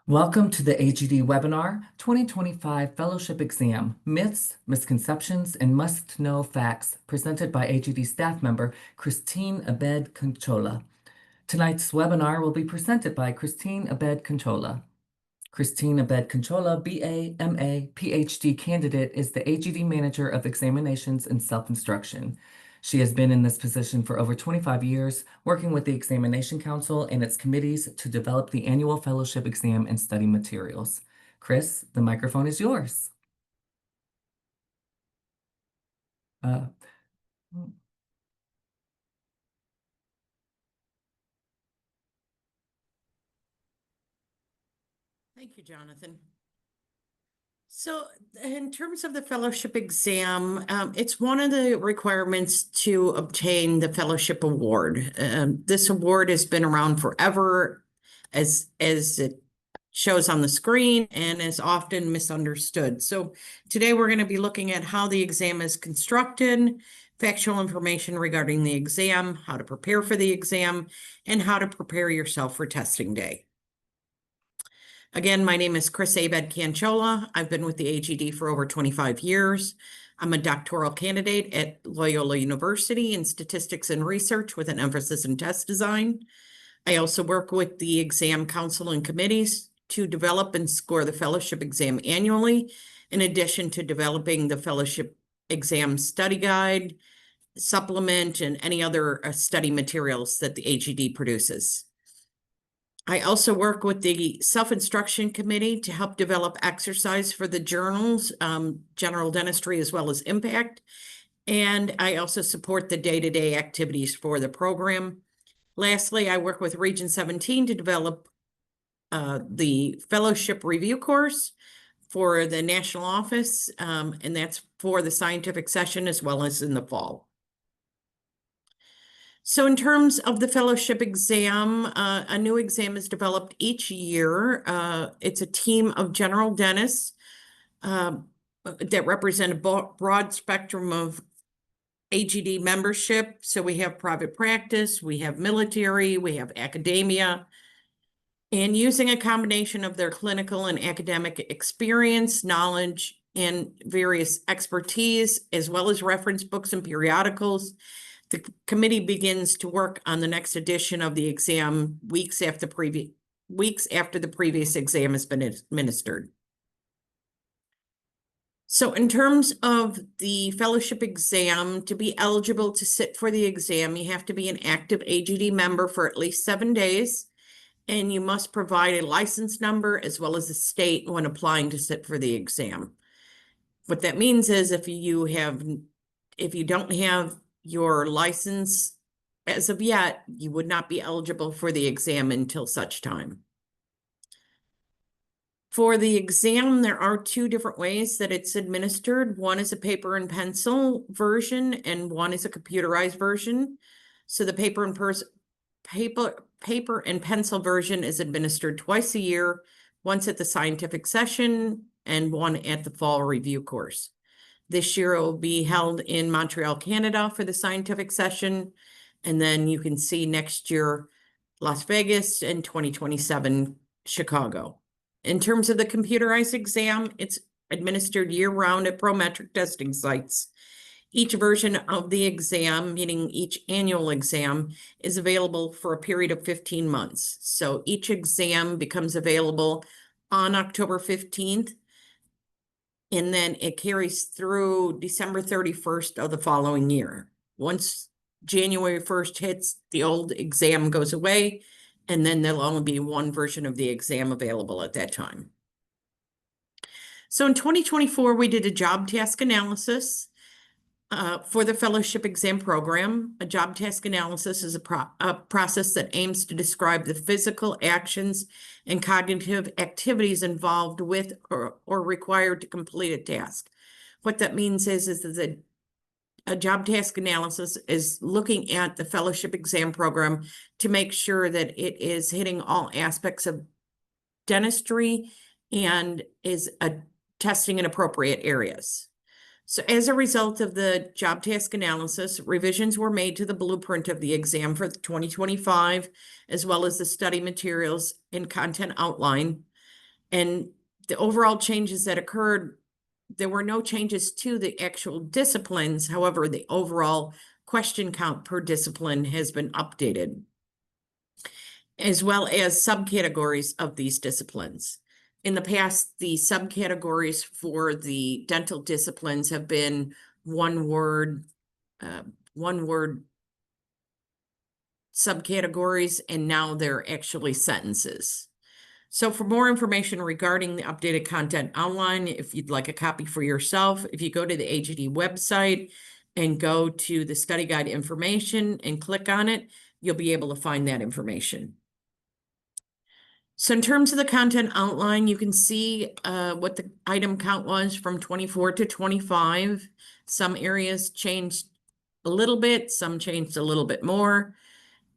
Welcome to the AGD webinar 2025 Fellowship Exam Myths, Misconceptions, and Must-Know Facts presented by AGD staff member Christine Abed-Conchola. Tonight's webinar will be presented by Christine Abed-Conchola. Christine Abed-Conchola, BA, MA, PhD candidate, is the AGD Manager of Examinations and Self-Instruction. She has been in this position for over 25 years, working with the Examination Council and its committees to develop the annual fellowship exam and study materials. Chris, the microphone is yours. Thank you, Jonathan. So in terms of the fellowship exam, it's one of the requirements to obtain the fellowship award. This award has been around forever, as it shows on the screen, and is often misunderstood. So today we're going to be looking at how the exam is constructed, factual information regarding the exam, how to prepare for the exam, and how to prepare yourself for testing day. Again, my name is Chris Abed-Conchola. I've been with the AGD for over 25 years. I'm a doctoral candidate at Loyola University in statistics and research with an emphasis in test design. I also work with the exam council and committees to develop and score the fellowship exam annually, in addition to developing the fellowship exam study guide, supplement, and any other study materials that the AGD produces. I also work with the Self-Instruction Committee to help develop exercise for the journals, General Dentistry as well as Impact. And I also support the day-to-day activities for the program. Lastly, I work with Region 17 to develop the fellowship review course for the national office, and that's for the scientific session as well as in the fall. So in terms of the fellowship exam, a new exam is developed each year. It's a team of general dentists that represent a broad spectrum of AGD membership. So we have private practice, we have military, we have academia, and using a combination of their clinical and academic experience, knowledge, and various expertise, as well as reference books and periodicals, the committee begins to work on the next edition of the exam weeks after the previous exam has been administered. So in terms of the fellowship exam, to be eligible to sit for the exam, you have to be an active AGD member for at least 7 days, and you must provide a license number as well as a state when applying to sit for the exam. What that means is if you don't have your license as of yet, you would not be eligible for the exam until such time. For the exam, there are 2 different ways that it's administered. One is a paper and pencil version, and one is a computerized version. So the paper and pencil version is administered twice a year, once at the scientific session and one at the fall review course. This year it will be held in Montreal, Canada for the scientific session. And then you can see next year, Las Vegas, and 2027, Chicago. In terms of the computerized exam, it's administered year-round at Prometric testing sites. Each version of the exam, meaning each annual exam, is available for a period of 15 months. So each exam becomes available on October 15th. And then it carries through December 31st of the following year. Once January 1st hits, the old exam goes away, and then there'll only be one version of the exam available at that time. So in 2024, we did a job task analysis for the fellowship exam program. A job task analysis is a process that aims to describe the physical actions and cognitive activities involved with or required to complete a task. What that means is that a job task analysis is looking at the fellowship exam program to make sure that it is hitting all aspects of dentistry and is testing in appropriate areas. So as a result of the job task analysis, revisions were made to the blueprint of the exam for 2025, as well as the study materials and content outline. And the overall changes that occurred, there were no changes to the actual disciplines. However, the overall question count per discipline has been updated, as well as subcategories of these disciplines. In the past, the subcategories for the dental disciplines have been one word subcategories, and now they're actually sentences. So for more information regarding the updated content outline, if you'd like a copy for yourself, if you go to the AGD website and go to the study guide information and click on it, you'll be able to find that information. So in terms of the content outline, you can see what the item count was from 24 to 25. Some areas changed a little bit, some changed a little bit more.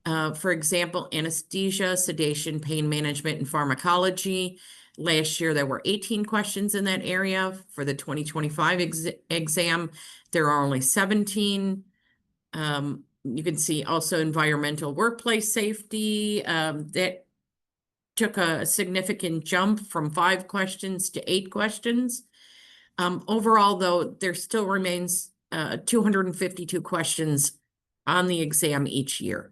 For example, anesthesia, sedation, pain management, and pharmacology. Last year, there were 18 questions in that area. For the 2025 exam, there are only 17. You can see also environmental workplace safety. That took a significant jump from 5 questions to 8 questions. Overall, though, there still remains 252 questions on the exam each year.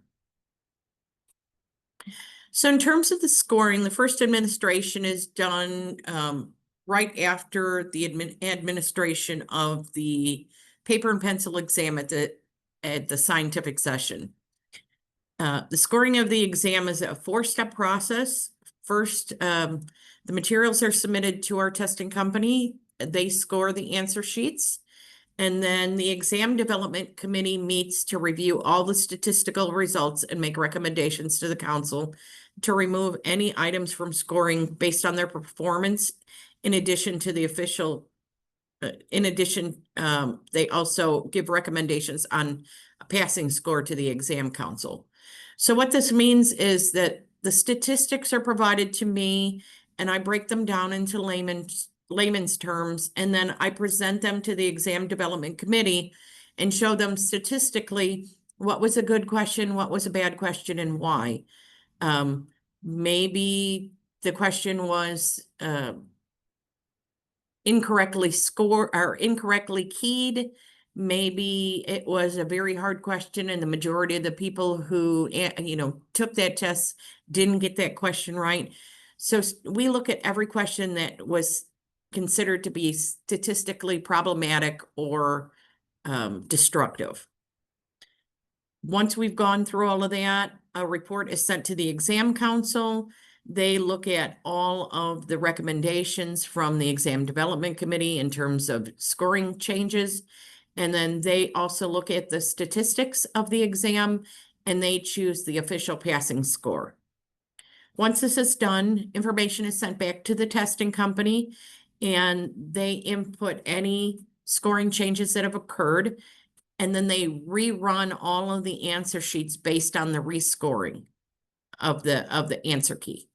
So in terms of the scoring, the first administration is done right after the administration of the paper and pencil exam at the scientific session. The scoring of the exam is a 4-step process. First, the materials are submitted to our testing company. They score the answer sheets. And then the exam development committee meets to review all the statistical results and make recommendations to the council to remove any items from scoring based on their performance. In addition to the official, they also give recommendations on a passing score to the exam council. So what this means is that the statistics are provided to me and I break them down into layman's terms, and then I present them to the exam development committee and show them statistically what was a good question, what was a bad question, and why. Maybe the question was incorrectly scored or incorrectly keyed. Maybe it was a very hard question and the majority of the people who took that test didn't get that question right. So we look at every question that was considered to be statistically problematic or destructive. Once we've gone through all of that, a report is sent to the exam council. They look at all of the recommendations from the exam development committee in terms of scoring changes. And then they also look at the statistics of the exam and they choose the official passing score. Once this is done, information is sent back to the testing company and they input any scoring changes that have occurred. And then they rerun all of the answer sheets based on the rescoring of the answer key.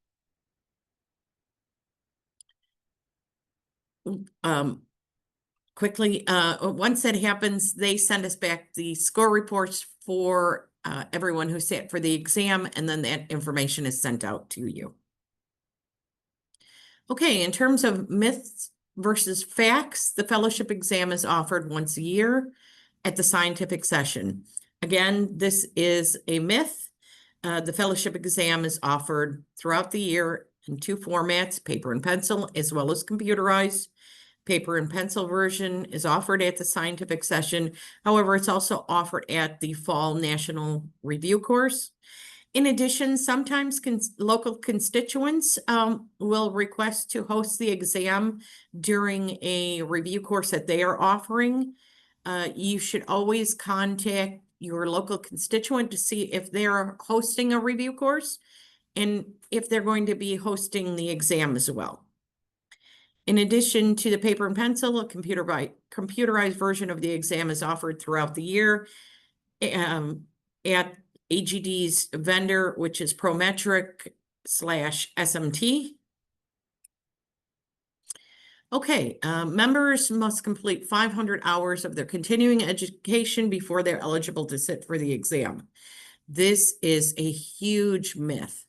Quickly, once that happens, they send us back the score reports for everyone who sat for the exam, and then that information is sent out to you. Okay, in terms of myths versus facts, the fellowship exam is offered once a year at the scientific session. Again, this is a myth. The fellowship exam is offered throughout the year in 2 formats, paper and pencil, as well as computerized. Paper and pencil version is offered at the scientific session. However, it's also offered at the fall national review course. In addition, sometimes local constituents will request to host the exam during a review course that they are offering. You should always contact your local constituent to see if they're hosting a review course and if they're going to be hosting the exam as well. In addition to the paper and pencil, a computerized version of the exam is offered throughout the year at AGD's vendor, which is Prometric/SMT. Okay, members must complete 500 hours of their continuing education before they're eligible to sit for the exam. This is a huge myth.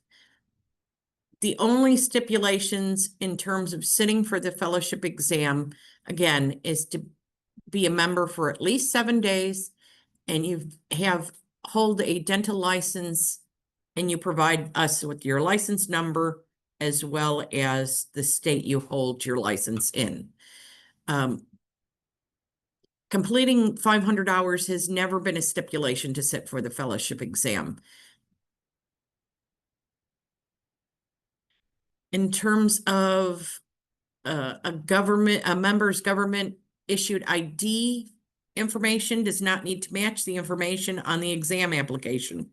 The only stipulations in terms of sitting for the fellowship exam, again, is to be a member for at least 7 days, and hold a dental license, and you provide us with your license number as well as the state you hold your license in. Completing 500 hours has never been a stipulation to sit for the fellowship exam. In terms of a member's government issued ID information does not need to match the information on the exam application.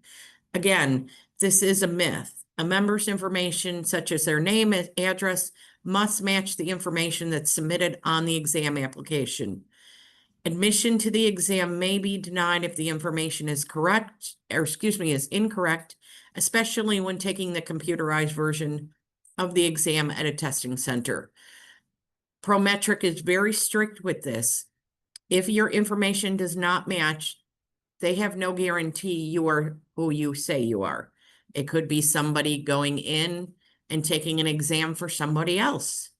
Again, this is a myth. A member's information, such as their name and address, must match the information that's submitted on the exam application. Admission to the exam may be denied if the information is is incorrect, especially when taking the computerized version of the exam at a testing center. Prometric is very strict with this. If your information does not match, they have no guarantee you are who you say you are. It could be somebody going in and taking an exam for somebody else.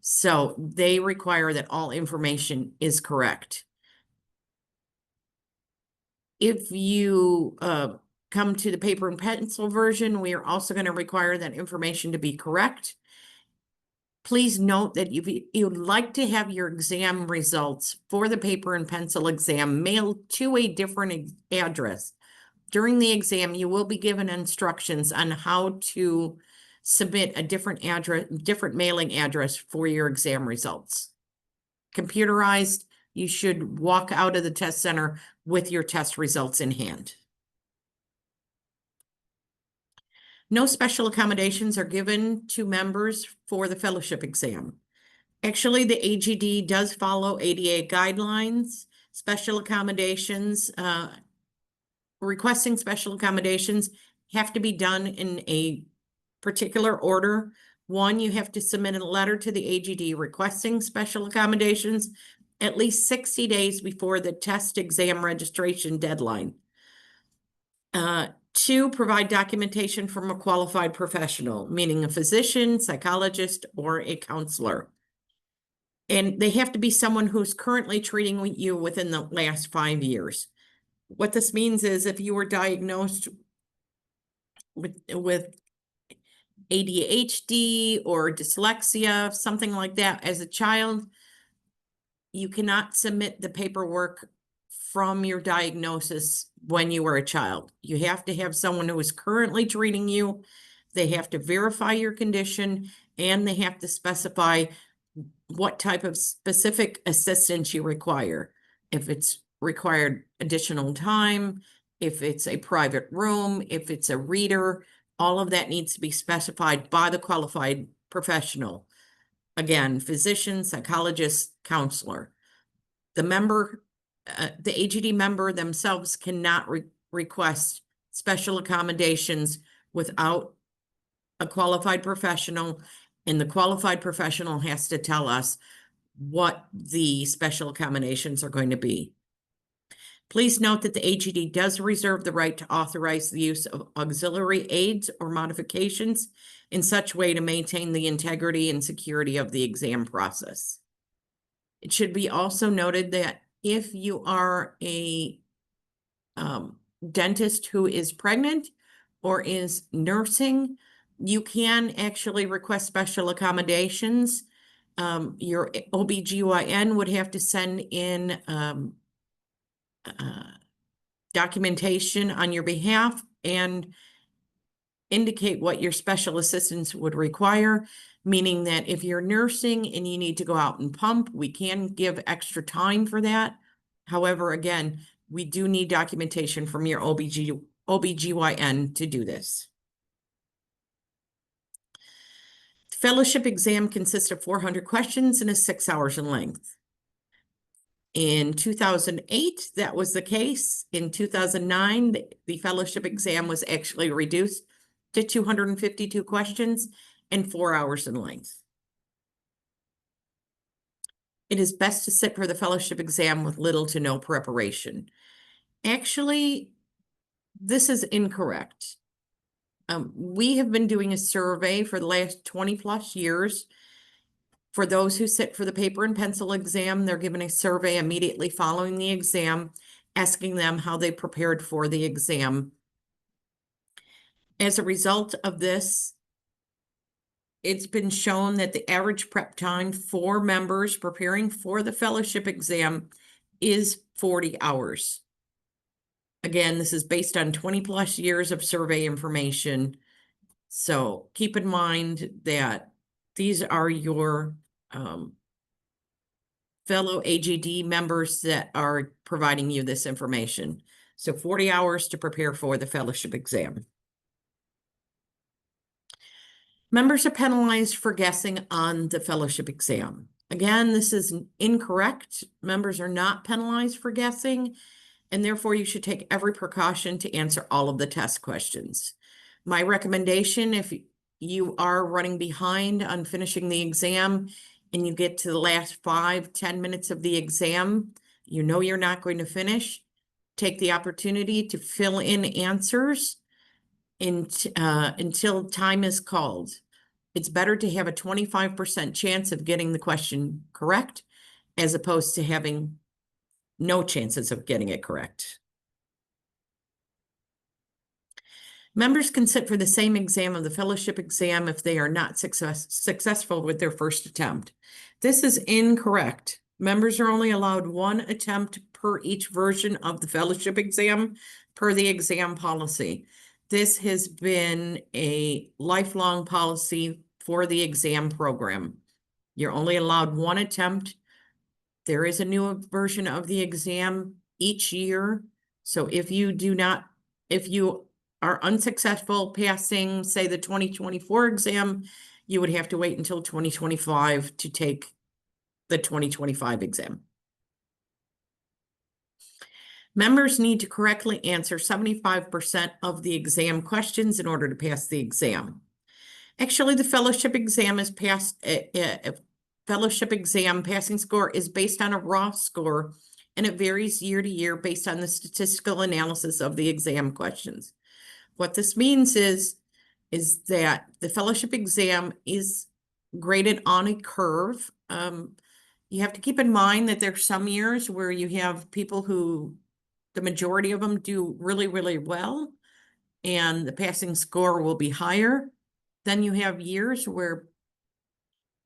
So they require that all information is correct. If you come to the paper and pencil version, we are also going to require that information to be correct. Please note that if you'd like to have your exam results for the paper and pencil exam mailed to a different address, during the exam, you will be given instructions on how to submit a different mailing address for your exam results. Computerized, you should walk out of the test center with your test results in hand. No special accommodations are given to members for the fellowship exam. Actually, the AGD does follow ADA guidelines. Special accommodations, requesting special accommodations have to be done in a particular order. One, you have to submit a letter to the AGD requesting special accommodations at least 60 days before the test exam registration deadline. 2, provide documentation from a qualified professional, meaning a physician, psychologist, or a counselor. And they have to be someone who's currently treating you within the last 5 years. What this means is if you were diagnosed with ADHD or dyslexia, something like that as a child, you cannot submit the paperwork from your diagnosis when you were a child. You have to have someone who is currently treating you. They have to verify your condition, and they have to specify what type of specific assistance you require. If it's required additional time, if it's a private room, if it's a reader, all of that needs to be specified by the qualified professional. Again, physician, psychologist, counselor. The AGD member themselves cannot request special accommodations without a qualified professional, and the qualified professional has to tell us what the special accommodations are going to be. Please note that the AGD does reserve the right to authorize the use of auxiliary aids or modifications in such way to maintain the integrity and security of the exam process. It should be also noted that if you are a dentist who is pregnant or is nursing, you can actually request special accommodations. Your OBGYN would have to send in documentation on your behalf and indicate what your special assistance would require, meaning that if you're nursing and you need to go out and pump, we can give extra time for that. However, again, we do need documentation from your OBGYN to do this. The fellowship exam consists of 400 questions and is 6 hours in length. In 2008, that was the case. In 2009, the fellowship exam was actually reduced to 252 questions and 4 hours in length. It is best to sit for the fellowship exam with little to no preparation. Actually, this is incorrect. We have been doing a survey for the last 20+ years. For those who sit for the paper and pencil exam, they're given a survey immediately following the exam, asking them how they prepared for the exam. As a result of this, it's been shown that the average prep time for members preparing for the fellowship exam is 40 hours. Again, this is based on 20+ years of survey information. So keep in mind that these are your fellow AGD members that are providing you this information. So 40 hours to prepare for the fellowship exam. Members are penalized for guessing on the fellowship exam. Again, this is incorrect. Members are not penalized for guessing, and therefore you should take every precaution to answer all of the test questions. My recommendation, if you are running behind on finishing the exam and you get to the last 5-10 minutes of the exam, you know you're not going to finish, take the opportunity to fill in answers until time is called. It's better to have a 25% chance of getting the question correct as opposed to having no chances of getting it correct. Members can sit for the same exam of the fellowship exam if they are not successful with their first attempt. This is incorrect. Members are only allowed one attempt per each version of the fellowship exam per the exam policy. This has been a lifelong policy for the exam program. You're only allowed one attempt. There is a new version of the exam each year. So if you are unsuccessful passing, say, the 2024 exam, you would have to wait until 2025 to take the 2025 exam. Members need to correctly answer 75% of the exam questions in order to pass the exam. Actually, the fellowship exam is fellowship exam passing score is based on a raw score, and it varies year to year based on the statistical analysis of the exam questions. What this means is that the fellowship exam is graded on a curve. You have to keep in mind that there's some years where you have people who, the majority of them, do really, really well, and the passing score will be higher. Then you have years where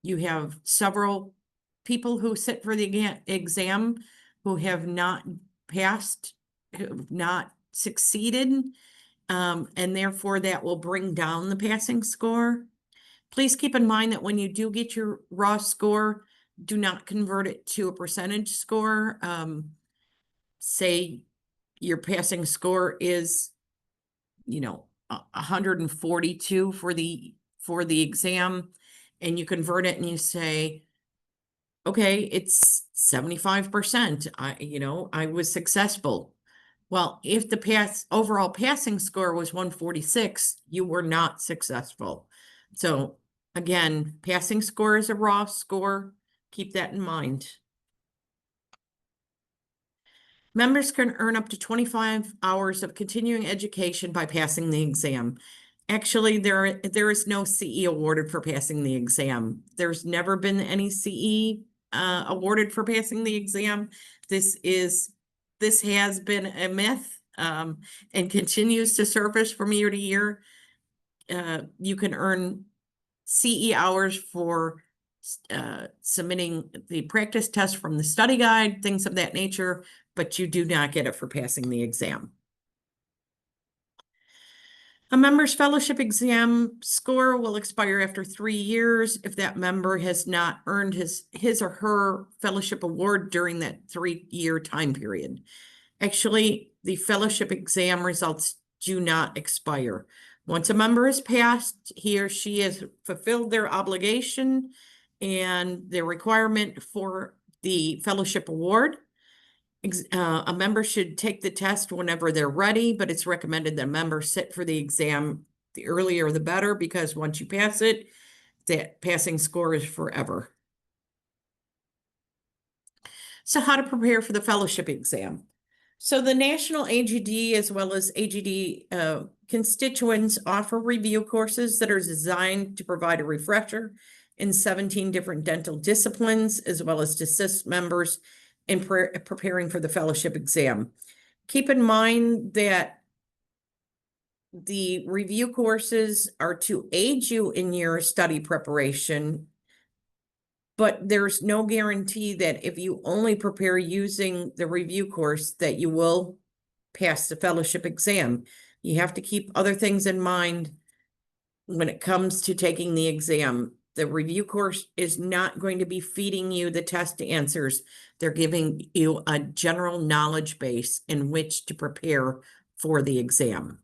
you have several people who sit for the exam who have not passed, who have not succeeded, and therefore that will bring down the passing score. Please keep in mind that when you do get your raw score, do not convert it to a percentage score. Say your passing score is, 142 for the exam, and you convert it and you say, okay, it's 75%. I was successful. Well, if the overall passing score was 146, you were not successful. So again, passing score is a raw score. Keep that in mind. Members can earn up to 25 hours of continuing education by passing the exam. Actually, there is no CE awarded for passing the exam. There's never been any CE awarded for passing the exam. This has been a myth and continues to surface from year to year. You can earn CE hours for submitting the practice test from the study guide, things of that nature, but you do not get it for passing the exam. A member's fellowship exam score will expire after 3 years if that member has not earned his or her fellowship award during that 3-year time period. Actually, the fellowship exam results do not expire. Once a member has passed, he or she has fulfilled their obligation and their requirement for the fellowship award. A member should take the test whenever they're ready, but it's recommended that members sit for the exam the earlier the better, because once you pass it, that passing score is forever. So how to prepare for the fellowship exam? So the National AGD as well as AGD constituents offer review courses that are designed to provide a refresher in 17 different dental disciplines, as well as to assist members in preparing for the fellowship exam. Keep in mind that the review courses are to aid you in your study preparation, but there's no guarantee that if you only prepare using the review course that you will pass the fellowship exam. You have to keep other things in mind when it comes to taking the exam. The review course is not going to be feeding you the test answers. They're giving you a general knowledge base in which to prepare for the exam.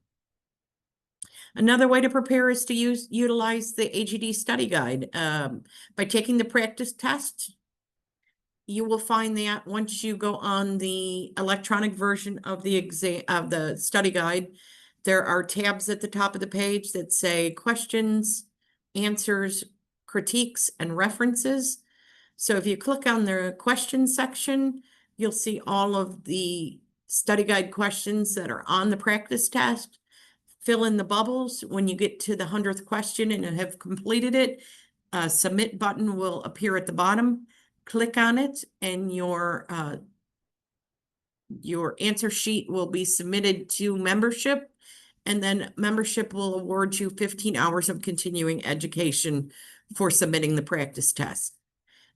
Another way to prepare is to utilize the AGD study guide. By taking the practice test, you will find that once you go on the electronic version of the exam of the study guide, there are tabs at the top of the page that say questions, answers, critiques, and references. So if you click on the question section, you'll see all of the study guide questions that are on the practice test. Fill in the bubbles. When you get to the 100th question and have completed it, a submit button will appear at the bottom. Click on it and your answer sheet will be submitted to membership, and then membership will award you 15 hours of continuing education for submitting the practice test.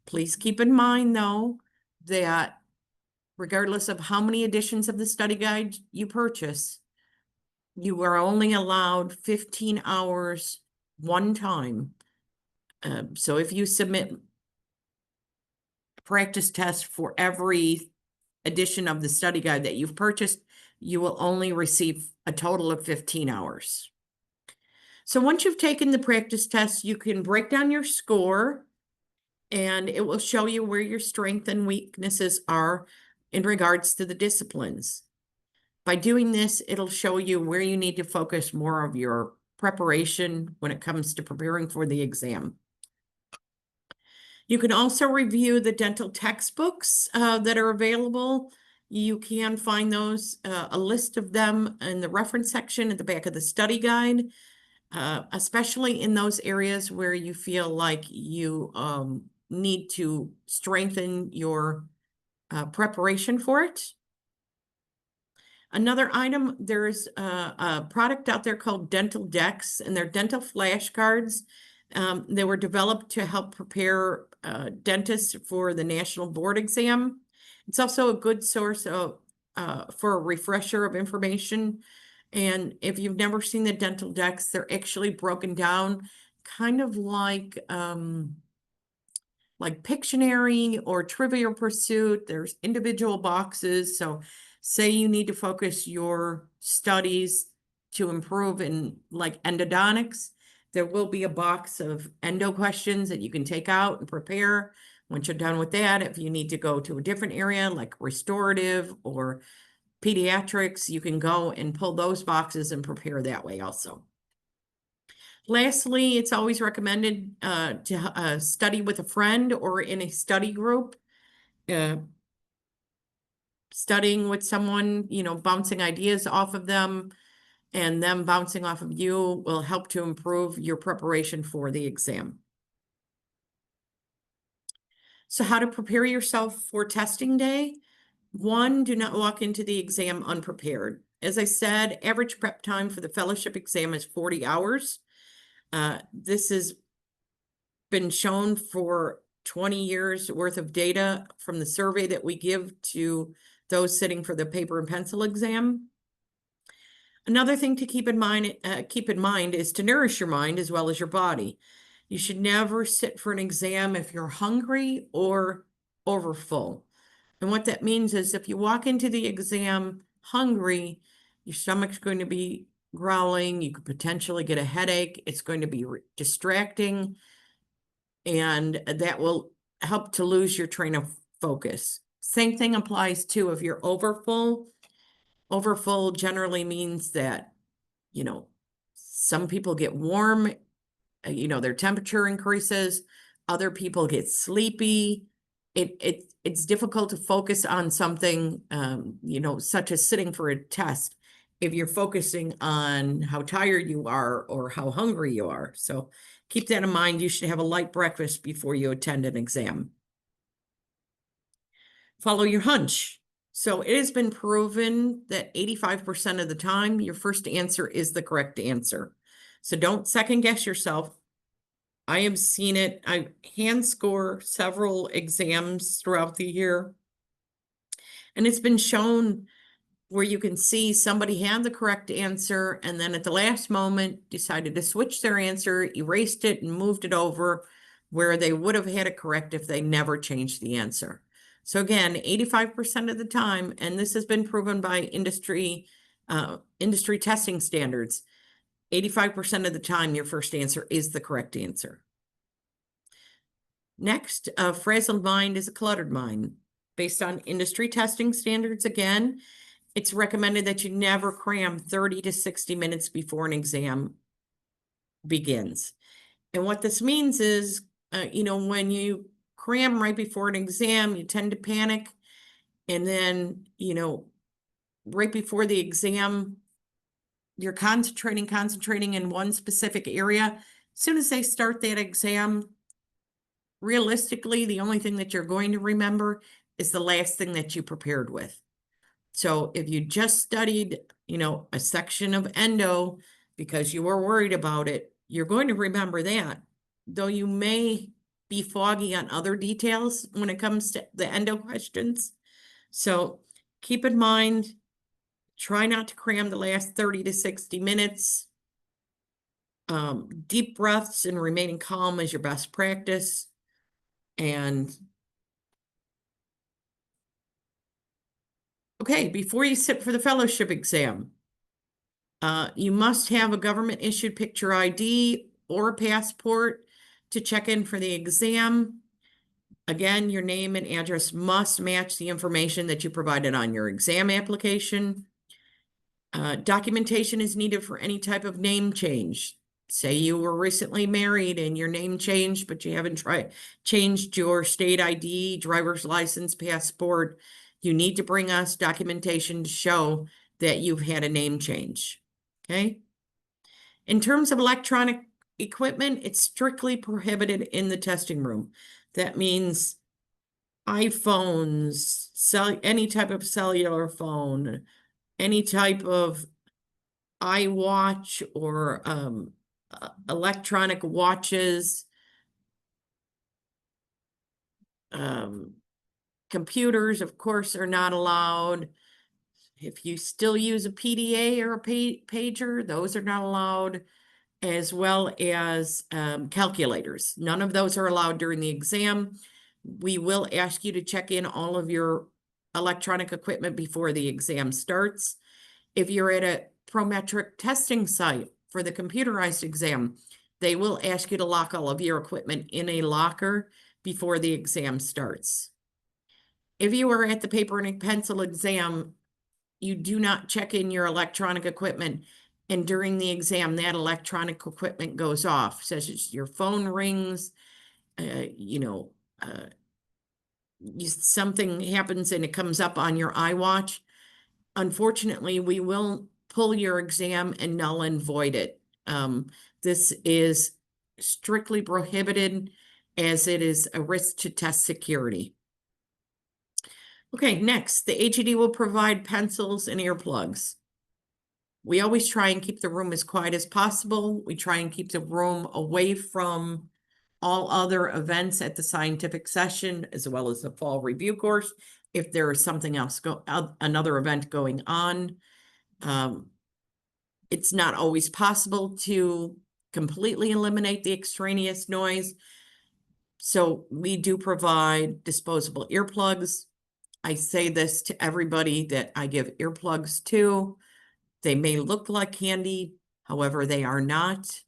Please keep in mind, though, that regardless of how many editions of the study guide you purchase, you are only allowed 15 hours one time. So if you submit practice test for every edition of the study guide that you've purchased, you will only receive a total of 15 hours. So once you've taken the practice test, you can break down your score and it will show you where your strengths and weaknesses are in regards to the disciplines. By doing this, it'll show you where you need to focus more of your preparation when it comes to preparing for the exam. You can also review the dental textbooks that are available. You can find those, a list of them in the reference section at the back of the study guide, especially in those areas where you feel like you need to strengthen your preparation for it. Another item, there's a product out there called Dental Decks, and they're dental flashcards. They were developed to help prepare dentists for the national board exam. It's also a good source of for a refresher of information. And if you've never seen the dental decks, they're actually broken down kind of like Pictionary or Trivial Pursuit. There's individual boxes. So say you need to focus your studies to improve in like endodontics, there will be a box of endo questions that you can take out and prepare. Once you're done with that, if you need to go to a different area like restorative or pediatrics, you can go and pull those boxes and prepare that way also. Lastly, it's always recommended to study with a friend or in a study group. Studying with someone, bouncing ideas off of them and them bouncing off of you will help to improve your preparation for the exam. So how to prepare yourself for testing day? 1, do not walk into the exam unprepared. As I said, average prep time for the fellowship exam is 40 hours. This has been shown for 20 years worth of data from the survey that we give to those sitting for the paper and pencil exam. Another thing to keep in mind is to nourish your mind as well as your body. You should never sit for an exam if you're hungry or overfull. And what that means is if you walk into the exam hungry, your stomach's going to be growling, you could potentially get a headache, it's going to be distracting, and that will help to lose your train of focus. Same thing applies too if you're overfull. Overfull generally means that, some people get warm, their temperature increases, other people get sleepy, it's difficult to focus on something, you know, such as sitting for a test if you're focusing on how tired you are or how hungry you are. So keep that in mind. You should have a light breakfast before you attend an exam. Follow your hunch. So it has been proven that 85% of the time, your first answer is the correct answer. So don't second guess yourself. I have seen it. I hand score several exams throughout the year. And it's been shown where you can see somebody had the correct answer and then at the last moment decided to switch their answer, erased it and moved it over where they would have had it correct if they never changed the answer. So again, 85% of the time, and this has been proven by industry testing standards, 85% of the time, your first answer is the correct answer. Next, a frazzled mind is a cluttered mind. Based on industry testing standards, again, it's recommended that you never cram 30 to 60 minutes before an exam begins. And what this means is, you know, when you cram right before an exam, you tend to panic. And then, you know, right before the exam, you're concentrating in one specific area. As soon as they start that exam, realistically, the only thing that you're going to remember is the last thing that you prepared with. So if you just studied, you know, a section of endo because you were worried about it, you're going to remember that, though you may be foggy on other details when it comes to the endo questions. So keep in mind, try not to cram the last 30 to 60 minutes. Deep breaths and remaining calm is your best practice. And okay, before you sit for the fellowship exam, you must have a government issued picture ID or a passport to check in for the exam. Again, your name and address must match the information that you provided on your exam application. Documentation is needed for any type of name change. Say you were recently married and your name changed, but you haven't changed your state ID, driver's license, passport. You need to bring us documentation to show that you've had a name change. Okay. In terms of electronic equipment, it's strictly prohibited in the testing room. That means iPhones, any type of cellular phone, any type of iWatch or electronic watches, computers, of course, are not allowed. If you still use a PDA or a pager, those are not allowed, as well as calculators. None of those are allowed during the exam. We will ask you to check in all of your electronic equipment before the exam starts. If you're at a Prometric testing site for the computerized exam, they will ask you to lock all of your equipment in a locker before the exam starts. If you are at the paper and ink pencil exam, you do not check in your electronic equipment, and during the exam, that electronic equipment goes off, such as your phone rings, something happens and it comes up on your iWatch. Unfortunately, we will pull your exam and null and void it. This is strictly prohibited as it is a risk to test security. Okay, next, the AGD will provide pencils and earplugs. We always try and keep the room as quiet as possible. We try and keep the room away from all other events at the scientific session, as well as the fall review course. If there is something else, another event going on, it's not always possible to completely eliminate the extraneous noise. So we do provide disposable earplugs. I say this to everybody that I give earplugs to. They may look like candy, however, they are not.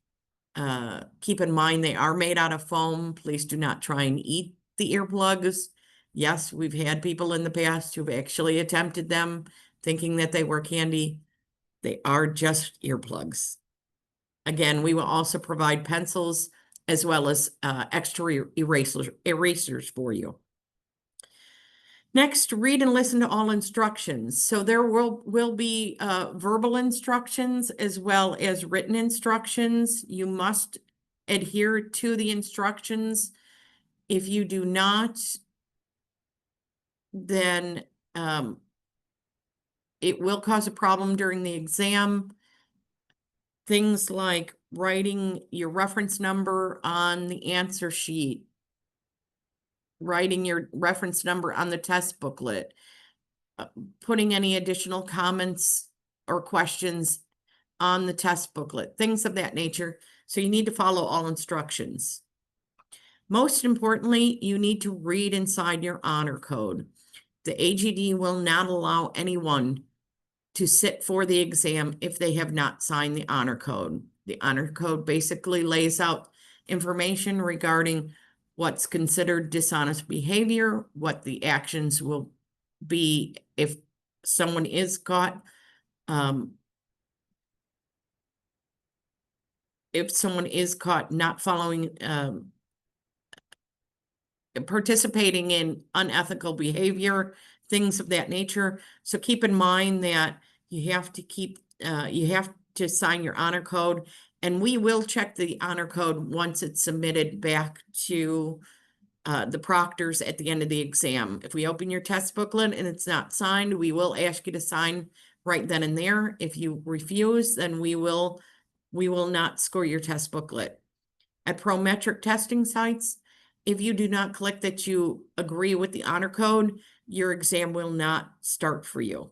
Keep in mind, they are made out of foam. Please do not try and eat the earplugs. Yes, we've had people in the past who've actually attempted them thinking that they were candy. They are just earplugs. Again, we will also provide pencils as well as extra erasers for you. Next, read and listen to all instructions. So there will be verbal instructions as well as written instructions. You must adhere to the instructions. If you do not, then it will cause a problem during the exam. Things like writing your reference number on the answer sheet, writing your reference number on the test booklet, putting any additional comments or questions on the test booklet, things of that nature. So you need to follow all instructions. Most importantly, you need to read inside your honor code. The AGD will not allow anyone to sit for the exam if they have not signed the honor code. The honor code basically lays out information regarding what's considered dishonest behavior, what the actions will be if someone is caught, not following, participating in unethical behavior, things of that nature. So keep in mind that you have to sign your honor code, and we will check the honor code once it's submitted back to the proctors at the end of the exam. If we open your test booklet and it's not signed, we will ask you to sign right then and there. If you refuse, then we will not score your test booklet. At Prometric testing sites, if you do not click that you agree with the honor code, your exam will not start for you.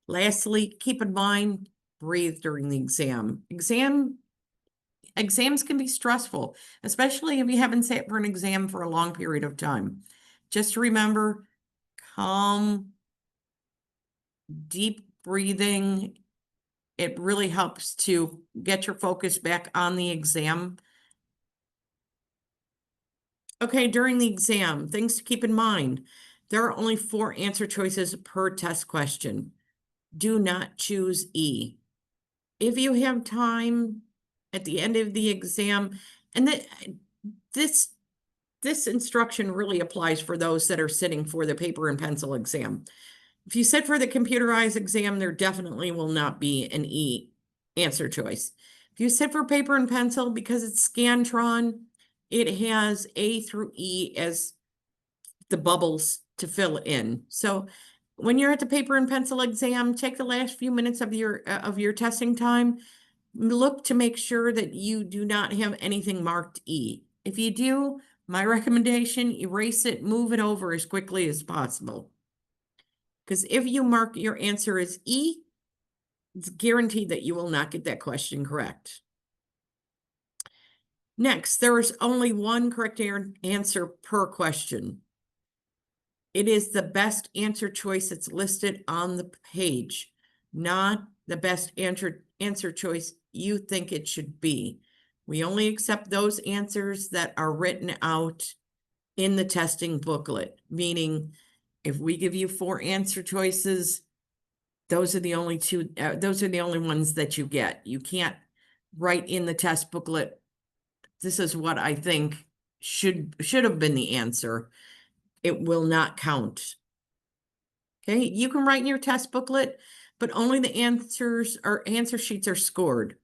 Lastly, keep in mind, breathe during the exam. Exams can be stressful, especially if you haven't sat for an exam for a long period of time. Just remember, calm, deep breathing. It really helps to get your focus back on the exam. Okay, during the exam, things to keep in mind. There are only 4 answer choices per test question. Do not choose E. If you have time at the end of the exam, and this instruction really applies for those that are sitting for the paper and pencil exam. If you sit for the computerized exam, there definitely will not be an E answer choice. If you sit for paper and pencil, because it's Scantron, it has A through E as the bubbles to fill in. So when you're at the paper and pencil exam, take the last few minutes of your testing time. Look to make sure that you do not have anything marked E. If you do, my recommendation, erase it, move it over as quickly as possible. Because if you mark your answer as E, it's guaranteed that you will not get that question correct. Next, there is only one correct answer per question. It is the best answer choice that's listed on the page, not the best answer choice you think it should be. We only accept those answers that are written out in the testing booklet, meaning if we give you 4 answer choices, those are the only ones that you get. You can't write in the test booklet, this is what I think should have been the answer. It will not count. Okay, you can write in your test booklet, but only the answers or answer sheets are scored.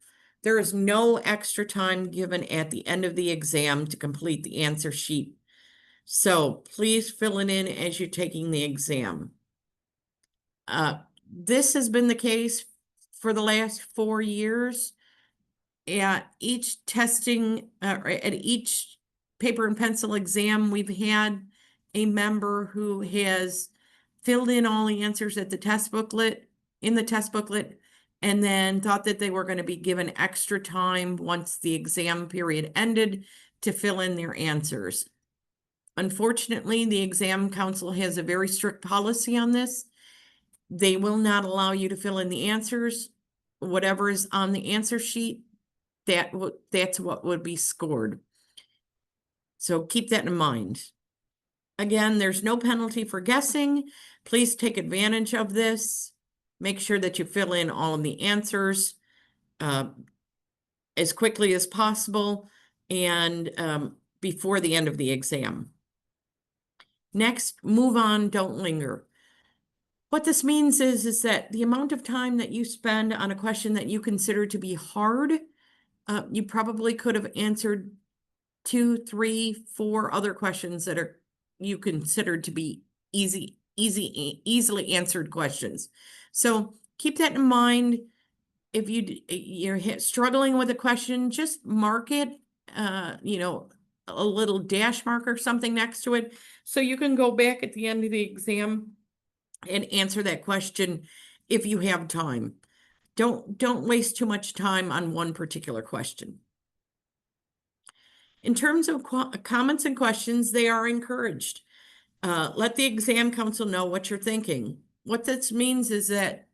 There is no extra time given at the end of the exam to complete the answer sheet. So please fill it in as you're taking the exam. This has been the case for the last 4 years. At each testing, at each paper and pencil exam, we've had a member who has filled in all the answers in the test booklet, and then thought that they were going to be given extra time once the exam period ended to fill in their answers. Unfortunately, the exam council has a very strict policy on this. They will not allow you to fill in the answers. Whatever is on the answer sheet, that's what would be scored. So keep that in mind. Again, there's no penalty for guessing. Please take advantage of this. Make sure that you fill in all of the answers as quickly as possible and before the end of the exam. Next, move on, don't linger. What this means is that the amount of time that you spend on a question that you consider to be hard, you probably could have answered 2, 3, 4 other questions that are you considered to be easily answered questions. So keep that in mind. If you're struggling with a question, just mark it, a little dash mark or something next to it, so you can go back at the end of the exam and answer that question if you have time. Don't waste too much time on one particular question. In terms of comments and questions, they are encouraged. Let the exam council know what you're thinking. What this means is that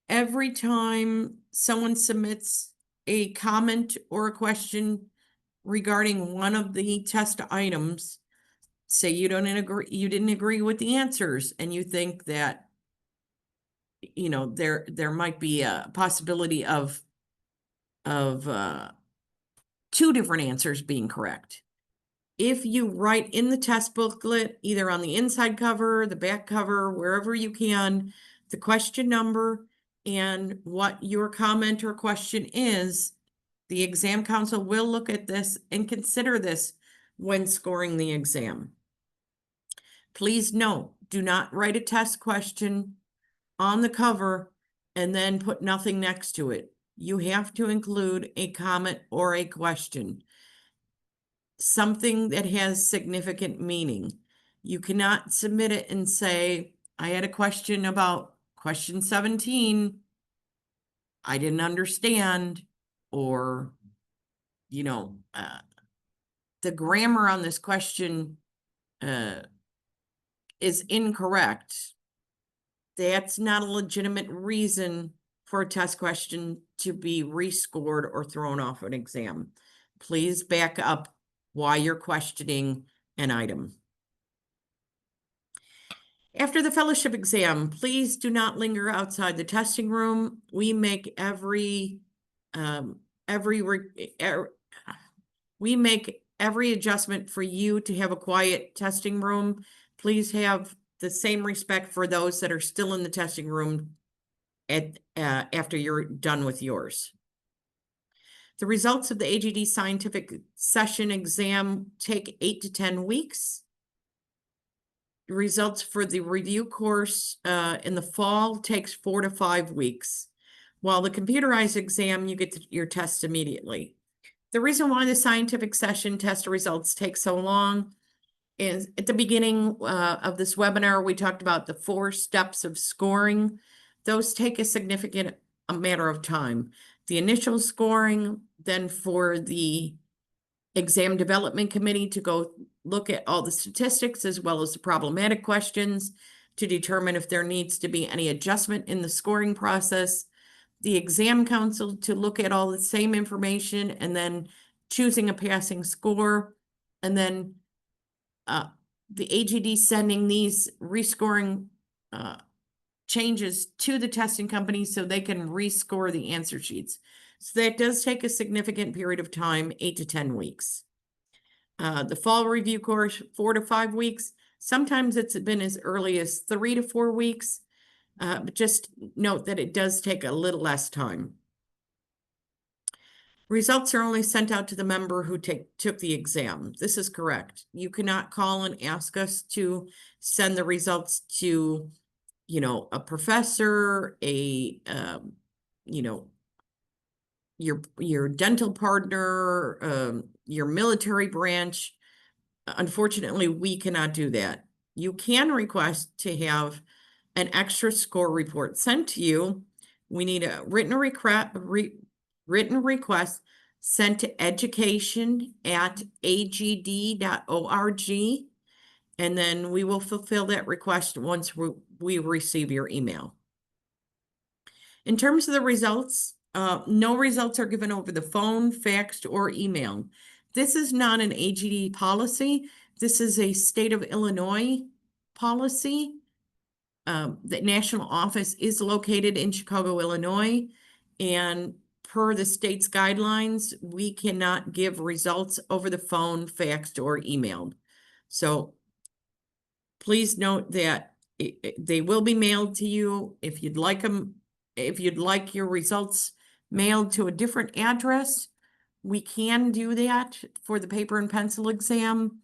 every time someone submits a comment or a question regarding one of the test items, say you didn't agree with the answers, and you think that there might be a possibility of 2 different answers being correct. If you write in the test booklet, either on the inside cover, the back cover, wherever you can, the question number and what your comment or question is, the exam council will look at this and consider this when scoring the exam. Please note, do not write a test question on the cover and then put nothing next to it. You have to include a comment or a question, something that has significant meaning. You cannot submit it and say, I had a question about question 17. I didn't understand, or, the grammar on this question is incorrect. That's not a legitimate reason for a test question to be rescored or thrown off an exam. Please back up why you're questioning an item. After the fellowship exam, please do not linger outside the testing room. We make every adjustment for you to have a quiet testing room. Please have the same respect for those that are still in the testing room after you're done with yours. The results of the AGD scientific session exam take 8 to 10 weeks. The results for the review course in the fall takes 4 to 5 weeks. While the computerized exam, you get your test immediately. The reason why the scientific session test results take so long is at the beginning of this webinar, we talked about the 4 steps of scoring. Those take a significant matter of time. The initial scoring, then for the exam development committee to go look at all the statistics as well as the problematic questions to determine if there needs to be any adjustment in the scoring process. The exam council to look at all the same information and then choosing a passing score, and then the AGD sending these rescoring changes to the testing company so they can rescore the answer sheets. So that does take a significant period of time, 8 to 10 weeks. The fall review course, 4 to 5 weeks. Sometimes it's been as early as 3 to 4 weeks. But just note that it does take a little less time. Results are only sent out to the member who took the exam. This is correct. You cannot call and ask us to send the results to, a professor, your dental partner, your military branch. Unfortunately, we cannot do that. You can request to have an extra score report sent to you. We need a written request sent to education@agd.org, and then we will fulfill that request once we receive your email. In terms of the results, no results are given over the phone, faxed, or email. This is not an AGD policy. This is a state of Illinois policy. The national office is located in Chicago, Illinois, and per the state's guidelines, we cannot give results over the phone, faxed, or emailed. So Please note that they will be mailed to you. If you'd like them, if you'd like your results mailed to a different address, we can do that for the paper and pencil exam.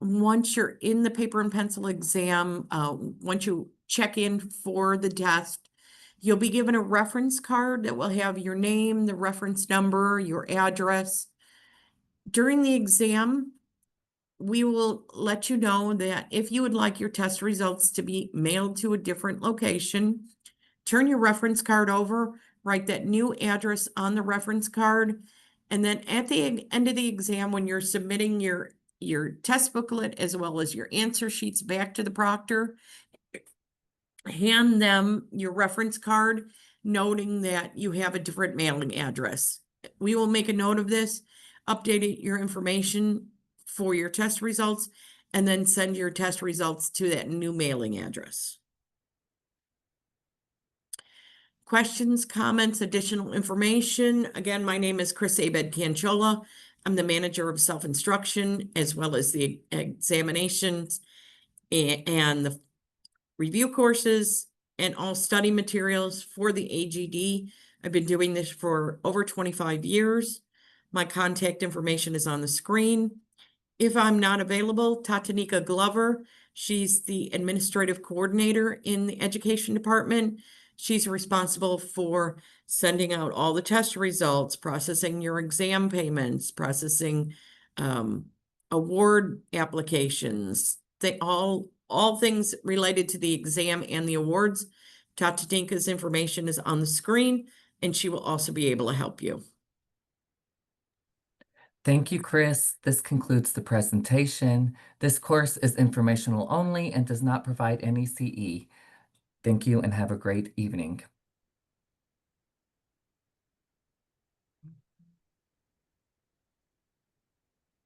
Once you're in the paper and pencil exam, once you check in for the test, you'll be given a reference card that will have your name, the reference number, your address. During the exam, we will let you know that if you would like your test results to be mailed to a different location, turn your reference card over, write that new address on the reference card, and then at the end of the exam, when you're submitting your test booklet as well as your answer sheets back to the proctor, hand them your reference card, noting that you have a different mailing address. We will make a note of this, update your information for your test results, and then send your test results to that new mailing address. Questions, comments, additional information? Again, my name is Chris Abed-Canchola. I'm the manager of self-instruction as well as the examinations and the review courses and all study materials for the AGD. I've been doing this for over 25 years. My contact information is on the screen. If I'm not available, Tatanika Glover, she's the administrative coordinator in the education department. She's responsible for sending out all the test results, processing your exam payments, processing award applications, all things related to the exam and the awards. Tatanika's information is on the screen, and she will also be able to help you. Thank you, Chris. This concludes the presentation. This course is informational only and does not provide any CE. Thank you and have a great evening.